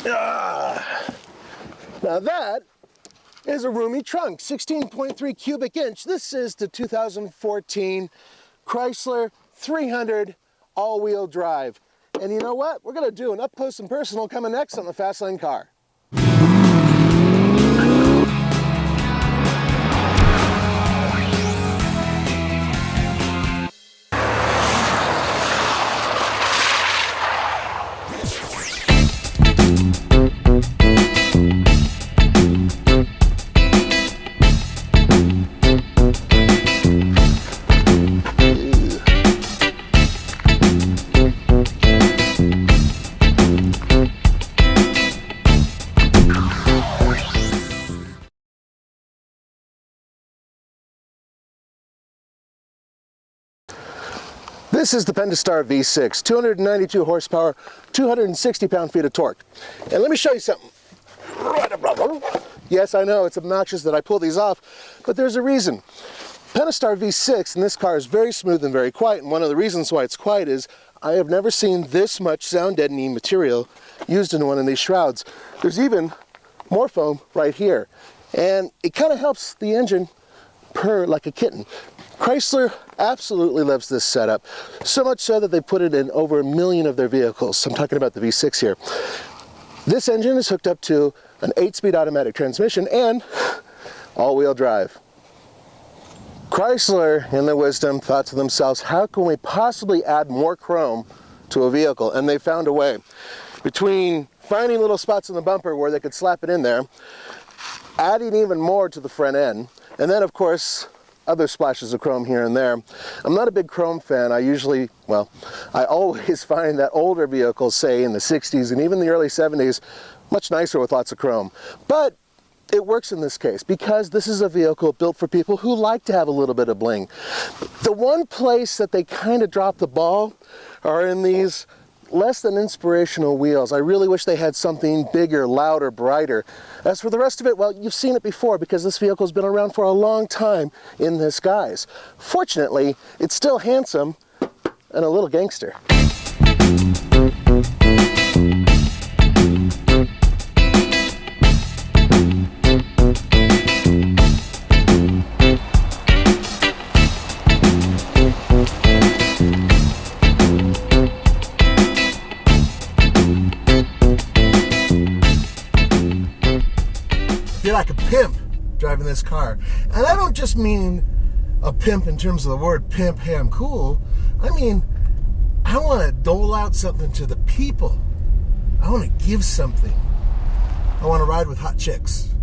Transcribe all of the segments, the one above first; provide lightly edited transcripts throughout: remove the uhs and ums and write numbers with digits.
Now that is a roomy trunk, 16.3 cubic inch. This is the 2014 Chrysler 300 all-wheel drive. And you know what? We're gonna do an up close and personal coming next on the Fast Lane car. This is the Pentastar V6, 292 horsepower, 260 pound-feet of torque. And let me show you something. Yes, I know, it's obnoxious that I pull these off, but there's a reason. Pentastar V6 in this car is very smooth and very quiet, and one of the reasons why it's quiet is I have never seen this much sound deadening material used in one of these shrouds. There's even more foam right here, and it kind of helps the engine purr like a kitten. Chrysler absolutely loves this setup, so much so that they put it in over 1 million of their vehicles. I'm talking about the V6 here. This engine is hooked up to an 8-speed automatic transmission and all-wheel drive. Chrysler, in their wisdom, thought to themselves, how can we possibly add more chrome to a vehicle? And they found a way. Between finding little spots in the bumper where they could slap it in there, adding even more to the front end, and then, of course, other splashes of chrome here and there. I'm not a big chrome fan. I always find that older vehicles, say in the 60s and even the early 70s, much nicer with lots of chrome. But it works in this case because this is a vehicle built for people who like to have a little bit of bling. The one place that they kind of drop the ball are in these less than inspirational wheels. I really wish they had something bigger, louder, brighter. As for the rest of it, well, you've seen it before because this vehicle's been around for a long time in this guise. Fortunately, it's still handsome and a little gangster. You're like a pimp driving this car. And I don't just mean a pimp in terms of the word pimp, hey, I'm cool. I mean, I want to dole out something to the people. I want to give something. I want to ride with hot chicks.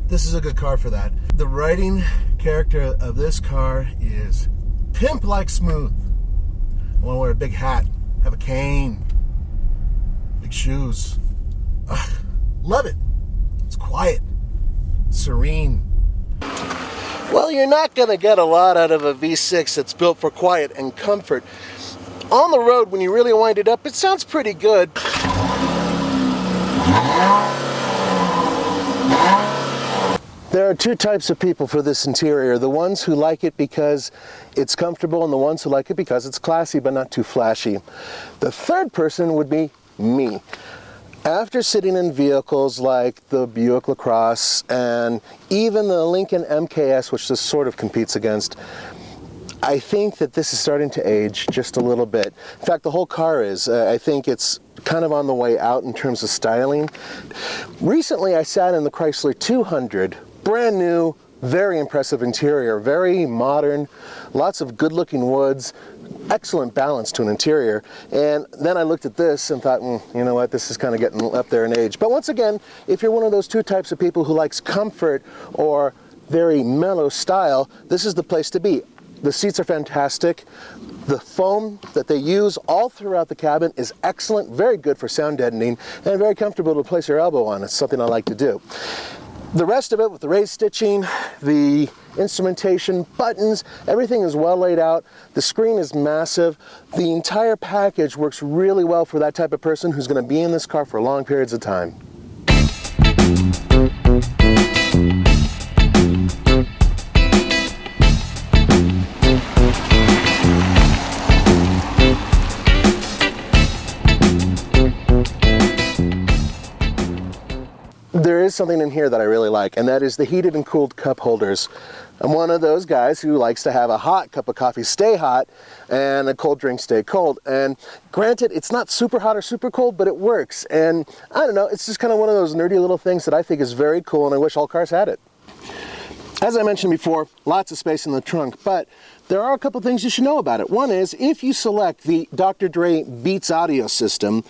This is a good car for that. The riding character of this car is pimp-like smooth. I want to wear a big hat, have a cane, big shoes. Ugh, love it. It's quiet, serene. Well, you're not going to get a lot out of a V6 that's built for quiet and comfort. On the road, when you really wind it up, it sounds pretty good. There are two types of people for this interior. The ones who like it because it's comfortable and the ones who like it because it's classy but not too flashy. The third person would be me. After sitting in vehicles like the Buick LaCrosse and even the Lincoln MKS, which this sort of competes against, I think that this is starting to age just a little bit. In fact, the whole car is. I think it's kind of on the way out in terms of styling. Recently, I sat in the Chrysler 200, brand new, very impressive interior, very modern, lots of good-looking woods, excellent balance to an interior. And then I looked at this and thought, you know what, this is kind of getting up there in age. But once again, if you're one of those two types of people who likes comfort or very mellow style, this is the place to be. The seats are fantastic. The foam that they use all throughout the cabin is excellent, very good for sound deadening, and very comfortable to place your elbow on. It's something I like to do. The rest of it with the raised stitching, the instrumentation, buttons, everything is well laid out. The screen is massive. The entire package works really well for that type of person who's going to be in this car for long periods of time. is something in here that I really like, and that is the heated and cooled cup holders. I'm one of those guys who likes to have a hot cup of coffee stay hot and a cold drink stay cold. And granted, it's not super hot or super cold, but it works. And I don't know, it's just kind of one of those nerdy little things that I think is very cool, and I wish all cars had it. As I mentioned before, lots of space in the trunk, but there are a couple things you should know about it. One is, if you select the Dr. Dre Beats audio system,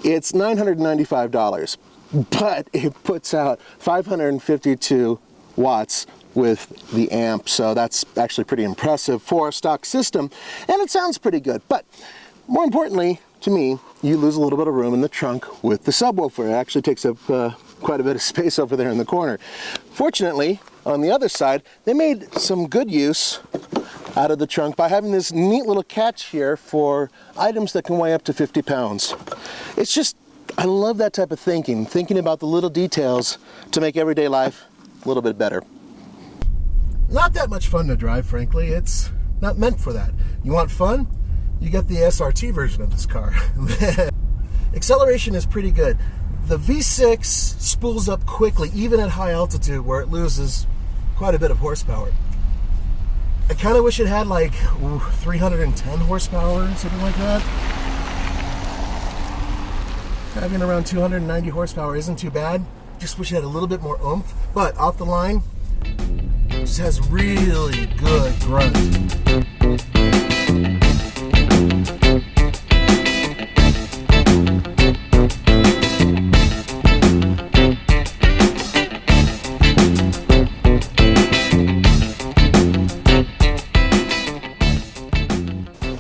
it's $995, but it puts out 552 watts with the amp, so that's actually pretty impressive for a stock system, and it sounds pretty good. But more importantly to me, you lose a little bit of room in the trunk with the subwoofer. It actually takes up quite a bit of space over there in the corner. Fortunately, on the other side, they made some good use out of the trunk by having this neat little catch here for items that can weigh up to 50 pounds. It's just, I love that type of thinking about the little details to make everyday life a little bit better. Not that much fun to drive, frankly. It's not meant for that. You want fun? You get the SRT version of this car. Acceleration is pretty good. The V6 spools up quickly, even at high altitude, where it loses quite a bit of horsepower. I kind of wish it had like 310 horsepower or something like that. Having around 290 horsepower isn't too bad. Just wish it had a little bit more oomph. But off the line, it just has really good grunt.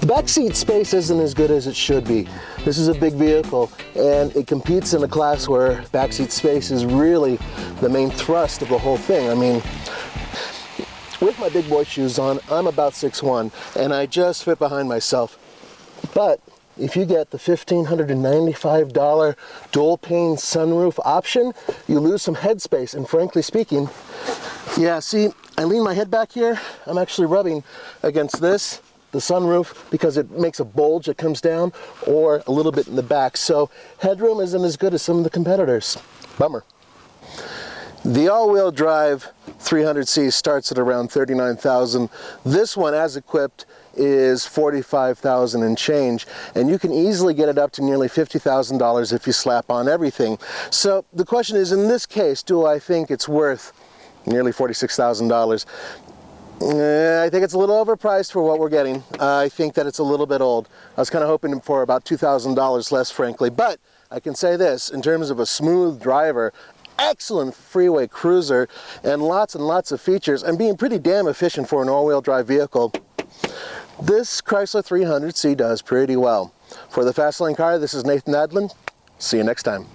Backseat space isn't as good as it should be. This is a big vehicle, and it competes in a class where backseat space is really the main thrust of the whole thing. I mean, with my big boy shoes on, I'm about 6'1", and I just fit behind myself. But if you get the $1,595 dual pane sunroof option, you lose some headspace, and frankly speaking, yeah, see, I lean my head back here, I'm actually rubbing against this, the sunroof, because it makes a bulge that comes down, or a little bit in the back. So headroom isn't as good as some of the competitors. Bummer. The all-wheel drive 300C starts at around $39,000. This one, as equipped, is $45,000 and change, and you can easily get it up to nearly $50,000 if you slap on everything. So the question is, in this case, do I think it's worth nearly $46,000? I think it's a little overpriced for what we're getting. I think that it's a little bit old. I was kind of hoping for about $2,000 less, frankly. But I can say this, in terms of a smooth driver, excellent freeway cruiser, and lots of features, and being pretty damn efficient for an all-wheel drive vehicle, this Chrysler 300C does pretty well. For the Fast Lane Car, this is Nathan Adlin. See you next time.